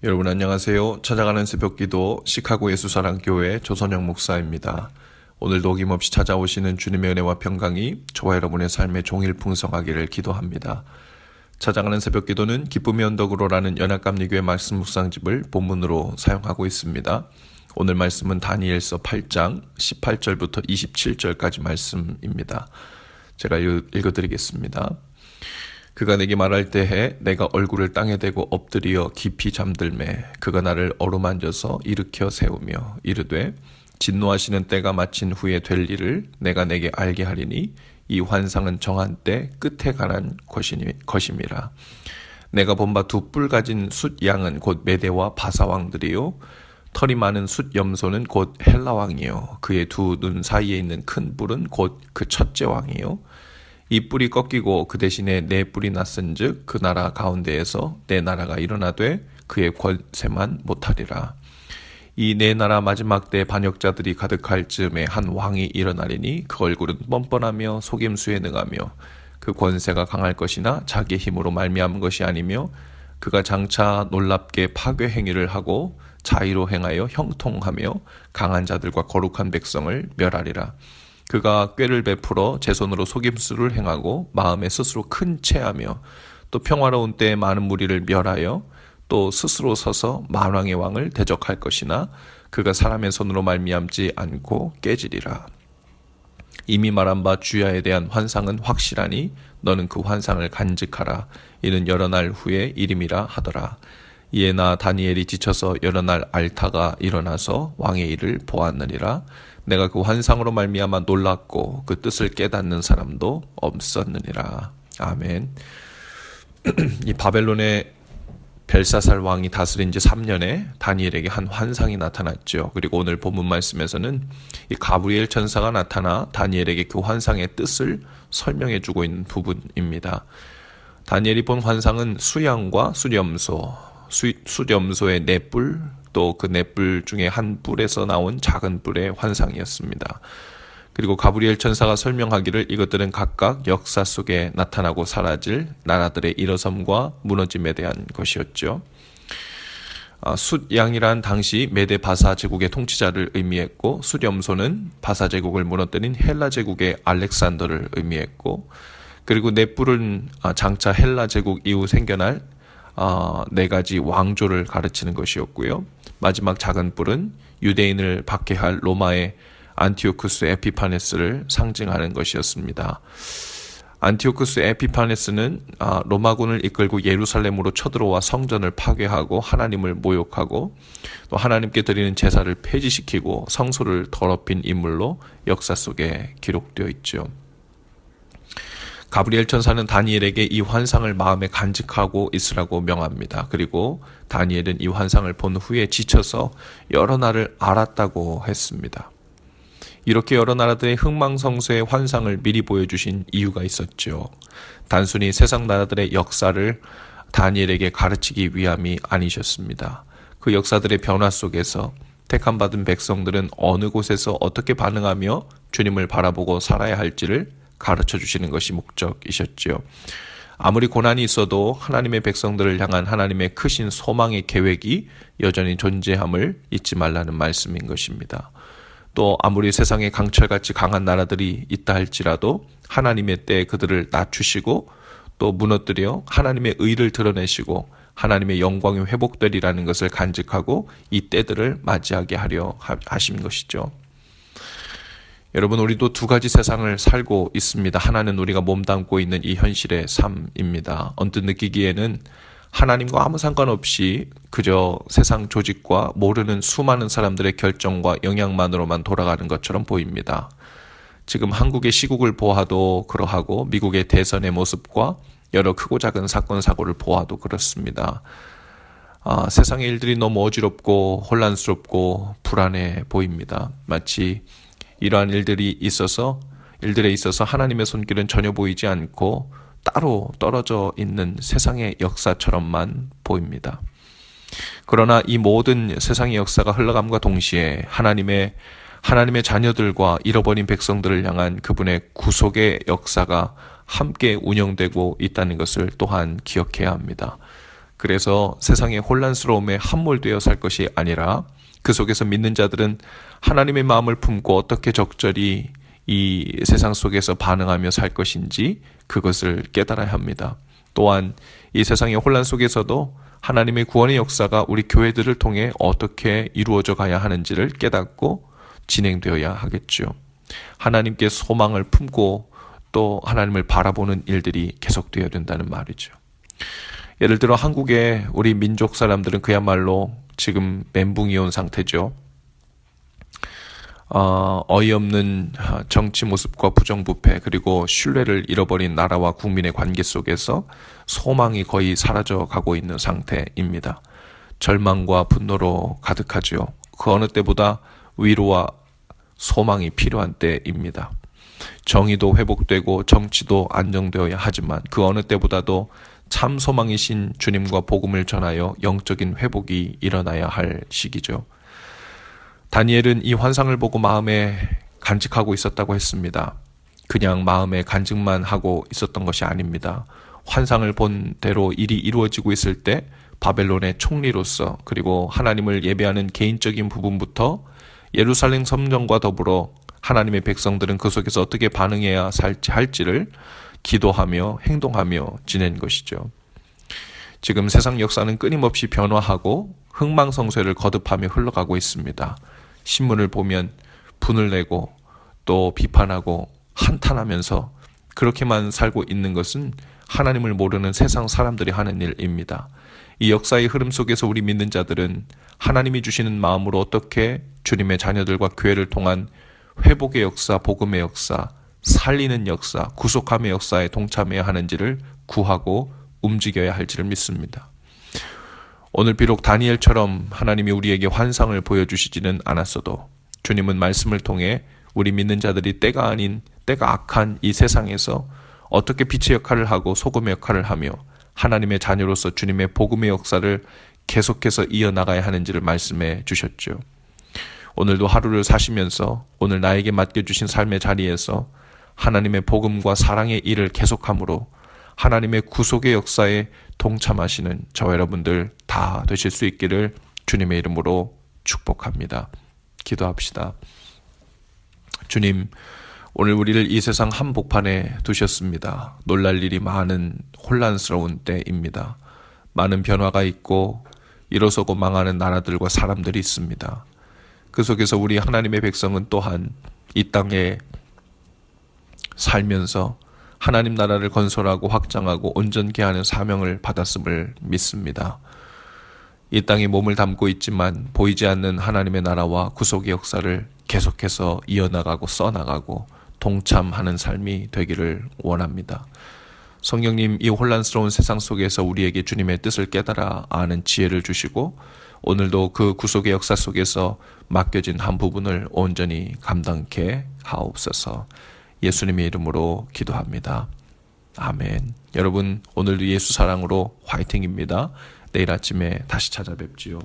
여러분 안녕하세요. 찾아가는 새벽기도 시카고 예수사랑교회 조선영 목사입니다. 오늘도 어김없이 찾아오시는 주님의 은혜와 평강이 저와 여러분의 삶에 종일 풍성하기를 기도합니다. 찾아가는 새벽기도는 기쁨의 언덕으로라는 연합감리교회 말씀 묵상집을 본문으로 사용하고 있습니다. 오늘 말씀은 다니엘서 8장 18절부터 27절까지 말씀입니다. 제가 읽어드리겠습니다. 그가 내게 말할 때에 내가 얼굴을 땅에 대고 엎드리어 깊이 잠들매 그가 나를 어루만져서 일으켜 세우며 이르되 진노하시는 때가 마친 후에 될 일을 내가 내게 알게 하리니 이 환상은 정한 때 끝에 관한 것임이라. 내가 본 바 두 뿔 가진 숫 양은 곧 메대와 바사 왕들이요 털이 많은 숫 염소는 곧 헬라 왕이요 그의 두 눈 사이에 있는 큰 뿔은 곧 그 첫째 왕이요 이 뿔이 꺾이고 그 대신에 네 뿔이 났은즉 그 나라 가운데에서 네 나라가 일어나되 그의 권세만 못하리라. 이 네 나라 마지막 때 반역자들이 가득할 즈음에 한 왕이 일어나리니 그 얼굴은 뻔뻔하며 속임수에 능하며 그 권세가 강할 것이나 자기의 힘으로 말미암은 것이 아니며 그가 장차 놀랍게 파괴 행위를 하고 자의로 행하여 형통하며 강한 자들과 거룩한 백성을 멸하리라. 그가 꾀를 베풀어 제 손으로 속임수를 행하고 마음에 스스로 큰 체하며 또 평화로운 때에 많은 무리를 멸하여 또 스스로 서서 만왕의 왕을 대적할 것이나 그가 사람의 손으로 말미암지 않고 깨지리라. 이미 말한 바 주야에 대한 환상은 확실하니 너는 그 환상을 간직하라. 이는 여러 날 후의 일임이라 하더라. 이에 나 다니엘이 지쳐서 여러 날 앓다가 일어나서 왕의 일을 보았느니라. 내가 그 환상으로 말미암아 놀랐고 그 뜻을 깨닫는 사람도 없었느니라. 아멘. 이 바벨론의 벨사살 왕이 다스린 지 3년에 다니엘에게 한 환상이 나타났죠. 그리고 오늘 본문 말씀에서는 이 가브리엘 천사가 나타나 다니엘에게 그 환상의 뜻을 설명해 주고 있는 부분입니다. 다니엘이 본 환상은 수양과 수염소의 네 뿔, 또 그 네 뿔 중에 한 뿔에서 나온 작은 뿔의 환상이었습니다. 그리고 가브리엘 천사가 설명하기를 이것들은 각각 역사 속에 나타나고 사라질 나라들의 일어섬과 무너짐에 대한 것이었죠. 숫양이란 당시 메데 바사 제국의 통치자를 의미했고 숫염소는 바사 제국을 무너뜨린 헬라 제국의 알렉산더를 의미했고 그리고 네 뿔은 장차 헬라 제국 이후 생겨날 네 가지 왕조를 가르치는 것이었고요. 마지막 작은 뿔은 유대인을 박해할 로마의 안티오쿠스 에피파네스를 상징하는 것이었습니다. 안티오쿠스 에피파네스는 로마군을 이끌고 예루살렘으로 쳐들어와 성전을 파괴하고 하나님을 모욕하고 또 하나님께 드리는 제사를 폐지시키고 성소를 더럽힌 인물로 역사 속에 기록되어 있죠. 가브리엘 천사는 다니엘에게 이 환상을 마음에 간직하고 있으라고 명합니다. 그리고 다니엘은 이 환상을 본 후에 지쳐서 여러 날을 앓았다고 했습니다. 이렇게 여러 나라들의 흥망성쇠의 환상을 미리 보여주신 이유가 있었죠. 단순히 세상 나라들의 역사를 다니엘에게 가르치기 위함이 아니셨습니다. 그 역사들의 변화 속에서 택함받은 백성들은 어느 곳에서 어떻게 반응하며 주님을 바라보고 살아야 할지를 가르쳐 주시는 것이 목적이셨죠. 아무리 고난이 있어도 하나님의 백성들을 향한 하나님의 크신 소망의 계획이 여전히 존재함을 잊지 말라는 말씀인 것입니다. 또 아무리 세상에 강철같이 강한 나라들이 있다 할지라도 하나님의 때에 그들을 낮추시고 또 무너뜨려 하나님의 의를 드러내시고 하나님의 영광이 회복되리라는 것을 간직하고 이 때들을 맞이하게 하려 하신 것이죠. 여러분, 우리도 두 가지 세상을 살고 있습니다. 하나는 우리가 몸담고 있는 이 현실의 삶입니다. 언뜻 느끼기에는 하나님과 아무 상관없이 그저 세상 조직과 모르는 수많은 사람들의 결정과 영향만으로만 돌아가는 것처럼 보입니다. 지금 한국의 시국을 보아도 그러하고 미국의 대선의 모습과 여러 크고 작은 사건 사고를 보아도 그렇습니다. 세상의 일들이 너무 어지럽고 혼란스럽고 불안해 보입니다. 마치 이러한 일들에 있어서 하나님의 손길은 전혀 보이지 않고 따로 떨어져 있는 세상의 역사처럼만 보입니다. 그러나 이 모든 세상의 역사가 흘러감과 동시에 하나님의 자녀들과 잃어버린 백성들을 향한 그분의 구속의 역사가 함께 운영되고 있다는 것을 또한 기억해야 합니다. 그래서 세상의 혼란스러움에 함몰되어 살 것이 아니라 그 속에서 믿는 자들은 하나님의 마음을 품고 어떻게 적절히 이 세상 속에서 반응하며 살 것인지 그것을 깨달아야 합니다. 또한 이 세상의 혼란 속에서도 하나님의 구원의 역사가 우리 교회들을 통해 어떻게 이루어져 가야 하는지를 깨닫고 진행되어야 하겠죠. 하나님께 소망을 품고 또 하나님을 바라보는 일들이 계속되어야 된다는 말이죠. 예를 들어 한국의 우리 민족 사람들은 그야말로 지금 멘붕이 온 상태죠. 어이없는 정치 모습과 부정부패 그리고 신뢰를 잃어버린 나라와 국민의 관계 속에서 소망이 거의 사라져가고 있는 상태입니다. 절망과 분노로 가득하죠. 그 어느 때보다 위로와 소망이 필요한 때입니다. 정의도 회복되고 정치도 안정되어야 하지만 그 어느 때보다도 참 소망이신 주님과 복음을 전하여 영적인 회복이 일어나야 할 시기죠. 다니엘은 이 환상을 보고 마음에 간직하고 있었다고 했습니다. 그냥 마음에 간직만 하고 있었던 것이 아닙니다. 환상을 본 대로 일이 이루어지고 있을 때 바벨론의 총리로서 그리고 하나님을 예배하는 개인적인 부분부터 예루살렘 성전과 더불어 하나님의 백성들은 그 속에서 어떻게 반응해야 할지를 기도하며 행동하며 지낸 것이죠. 지금 세상 역사는 끊임없이 변화하고 흥망성쇠를 거듭하며 흘러가고 있습니다. 신문을 보면 분을 내고 또 비판하고 한탄하면서 그렇게만 살고 있는 것은 하나님을 모르는 세상 사람들이 하는 일입니다. 이 역사의 흐름 속에서 우리 믿는 자들은 하나님이 주시는 마음으로 어떻게 주님의 자녀들과 교회를 통한 회복의 역사, 복음의 역사, 살리는 역사, 구속함의 역사에 동참해야 하는지를 구하고 움직여야 할지를 믿습니다. 오늘 비록 다니엘처럼 하나님이 우리에게 환상을 보여주시지는 않았어도 주님은 말씀을 통해 우리 믿는 자들이 때가 아닌 때가 악한 이 세상에서 어떻게 빛의 역할을 하고 소금의 역할을 하며 하나님의 자녀로서 주님의 복음의 역사를 계속해서 이어나가야 하는지를 말씀해 주셨죠. 오늘도 하루를 사시면서 오늘 나에게 맡겨주신 삶의 자리에서 하나님의 복음과 사랑의 일을 계속함으로 하나님의 구속의 역사에 동참하시는 저와 여러분들 다 되실 수 있기를 주님의 이름으로 축복합니다. 기도합시다. 주님, 오늘 우리를 이 세상 한복판에 두셨습니다. 놀랄 일이 많은 혼란스러운 때입니다. 많은 변화가 있고 일어서고 망하는 나라들과 사람들이 있습니다. 그 속에서 우리 하나님의 백성은 또한 이 땅에 살면서 하나님 나라를 건설하고 확장하고 온전케 하는 사명을 받았음을 믿습니다. 이 땅에 몸을 담고 있지만 보이지 않는 하나님의 나라와 구속의 역사를 계속해서 이어나가고 써나가고 동참하는 삶이 되기를 원합니다. 성령님, 이 혼란스러운 세상 속에서 우리에게 주님의 뜻을 깨달아 아는 지혜를 주시고 오늘도 그 구속의 역사 속에서 맡겨진 한 부분을 온전히 감당케 하옵소서. 예수님의 이름으로 기도합니다. 아멘. 여러분, 오늘도 예수 사랑으로 화이팅입니다. 내일 아침에 다시 찾아뵙지요.